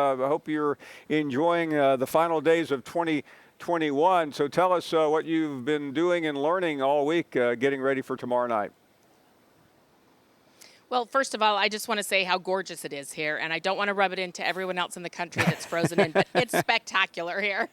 I hope you're enjoying the final days of 2021. So tell us what you've been doing and learning all week getting ready for tomorrow night. Well, first of all, I just want to say how gorgeous it is here, and I don't want to rub it into everyone else in the country that's frozen in, but it's spectacular here.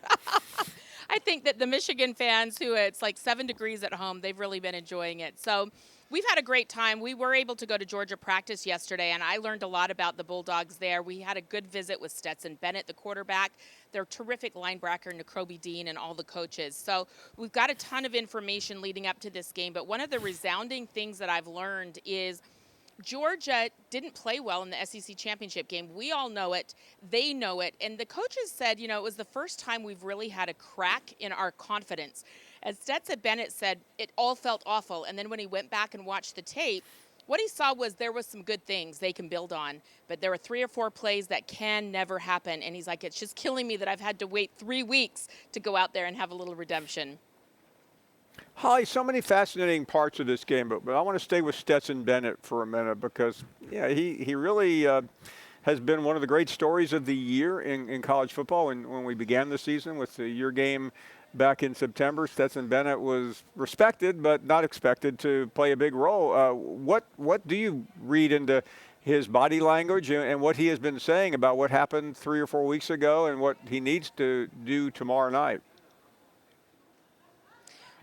I think that the Michigan fans, who it's like 7 degrees at home, they've really been enjoying it. So we've had a great time. We were able to go to Georgia practice yesterday, and I learned a lot about the Bulldogs there. We had a good visit with Stetson Bennett, the quarterback, their terrific linebacker, Kirby Dean, and all the coaches. So we've got a ton of information leading up to this game, but one of the resounding things that I've learned is Georgia didn't play well in the SEC championship game. We all know it. They know it. And the coaches said, it was the first time we've really had a crack in our confidence. As Stetson Bennett said, it all felt awful. And then when he went back and watched the tape, what he saw was there was some good things they can build on. But there were 3 or 4 plays that can never happen. And he's like, it's just killing me that I've had to wait 3 weeks to go out there and have a little redemption. Holly, so many fascinating parts of this game, but I want to stay with Stetson Bennett for a minute because, he really has been one of the great stories of the year in college football. And when we began the season with your game back in September, Stetson Bennett was respected but not expected to play a big role. What do you read into his body language and what he has been saying about what happened 3 or 4 weeks ago and what he needs to do tomorrow night?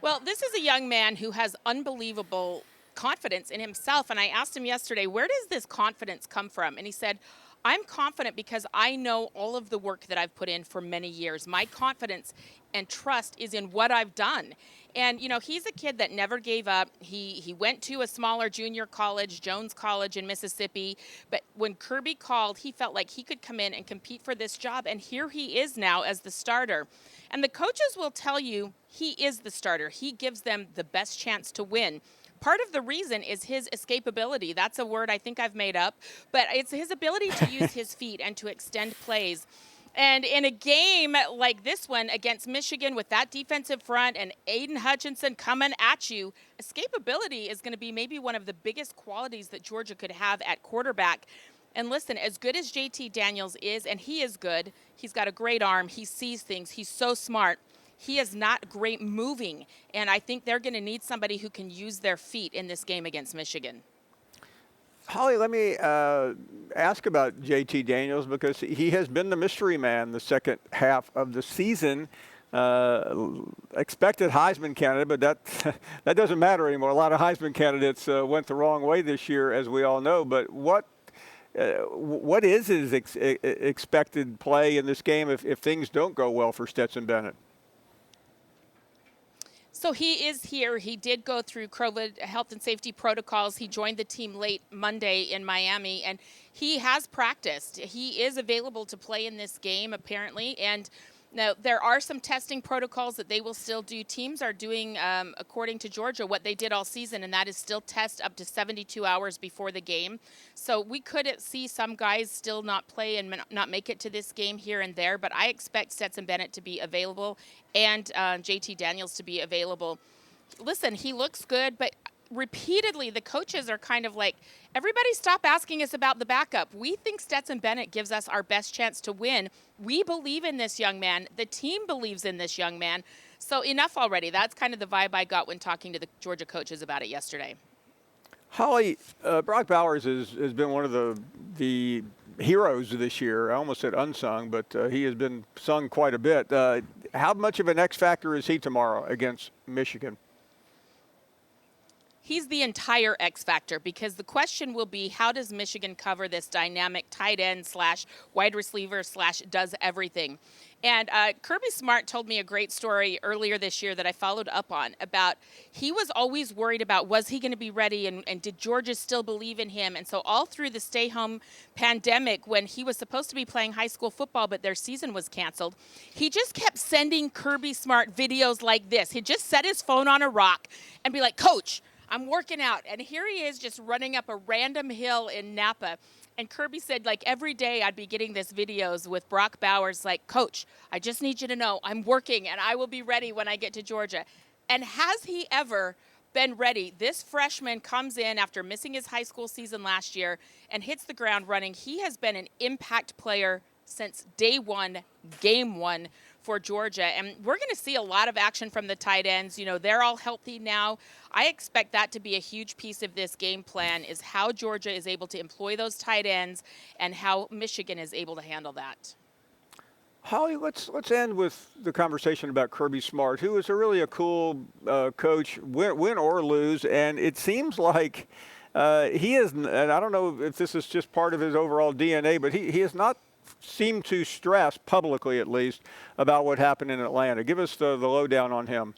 Well, this is a young man who has unbelievable confidence in himself. And I asked him yesterday, where does this confidence come from? And he said, I'm confident because I know all of the work that I've put in for many years. My confidence and trust is in what I've done. And, he's a kid that never gave up. He went to a smaller junior college, Jones College in Mississippi. But when Kirby called, he felt like he could come in and compete for this job. And here he is now as the starter. And the coaches will tell you he is the starter. He gives them the best chance to win. Part of the reason is his escapability. That's a word I think I've made up. But it's his ability to use his feet and to extend plays. And in a game like this one against Michigan with that defensive front and Aiden Hutchinson coming at you, escapability is going to be maybe one of the biggest qualities that Georgia could have at quarterback. And listen, as good as JT Daniels is, and he is good, he's got a great arm, he sees things, he's so smart, he is not great moving. And I think they're going to need somebody who can use their feet in this game against Michigan. Holly, let me ask about JT Daniels because he has been the mystery man the second half of the season. Expected Heisman candidate, but that doesn't matter anymore. A lot of Heisman candidates went the wrong way this year, as we all know. But what is his expected play in this game if things don't go well for Stetson Bennett? So he is here. He did go through COVID health and safety protocols. He joined the team late Monday in Miami, and he has practiced. He is available to play in this game, apparently. And now, there are some testing protocols that they will still do. Teams are doing, according to Georgia, what they did all season, and that is still test up to 72 hours before the game. So we could see some guys still not play and not make it to this game here and there, but I expect Stetson Bennett to be available and JT Daniels to be available. Listen, he looks good, but repeatedly the coaches are kind of like, everybody stop asking us about the backup. We think Stetson Bennett gives us our best chance to win. We believe in this young man. The team believes in this young man. So enough already. That's kind of the vibe I got when talking to the Georgia coaches about it yesterday. Holly, Brock Bowers has been one of the heroes this year. I almost said unsung, but he has been sung quite a bit. How much of an X factor is he tomorrow against Michigan? He's the entire X factor because the question will be, how does Michigan cover this dynamic tight end / wide receiver / does everything? And Kirby Smart told me a great story earlier this year that I followed up on about he was always worried about, was he going to be ready and did Georgia still believe in him? And so all through the stay-home pandemic, when he was supposed to be playing high school football but their season was canceled, he just kept sending Kirby Smart videos like this. He'd just set his phone on a rock and be like, Coach, I'm working out. And here he is just running up a random hill in Napa. And Kirby said, like, every day I'd be getting this videos with Brock Bowers, like, Coach, I just need you to know I'm working and I will be ready when I get to Georgia. And has he ever been ready? This freshman comes in after missing his high school season last year and hits the ground running. He has been an impact player since day one, game one for Georgia. And we're going to see a lot of action from the tight ends. You know, they're all healthy now. I expect that to be a huge piece of this game plan, is how Georgia is able to employ those tight ends and how Michigan is able to handle that. Holly, let's end with the conversation about Kirby Smart, who is really a cool coach, win or lose, and it seems like he is. And I don't know if this is just part of his overall DNA, but he has not seemed to stress publicly, at least, about what happened in Atlanta. Give us the lowdown on him.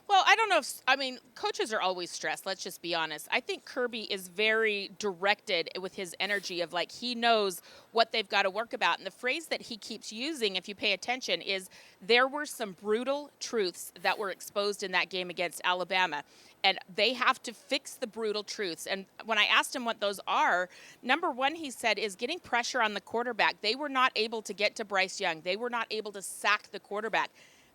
Well, I don't know if, coaches are always stressed. Let's just be honest. I think Kirby is very directed with his energy of like, he knows what they've got to work about. And the phrase that he keeps using, if you pay attention, is there were some brutal truths that were exposed in that game against Alabama. And they have to fix the brutal truths. And when I asked him what those are, number one, he said, is getting pressure on the quarterback. They were not able to get to Bryce Young. They were not able to sack the quarterback.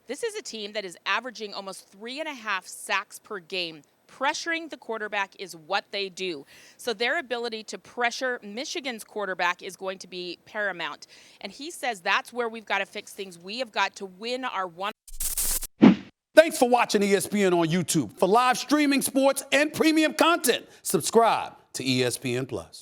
This is a team that is averaging almost 3.5 sacks per game. Pressuring the quarterback is what they do. So their ability to pressure Michigan's quarterback is going to be paramount. And he says that's where we've got to fix things. We have got to win our one. Thanks for watching ESPN on YouTube. For live streaming, sports, and premium content, subscribe to ESPN+.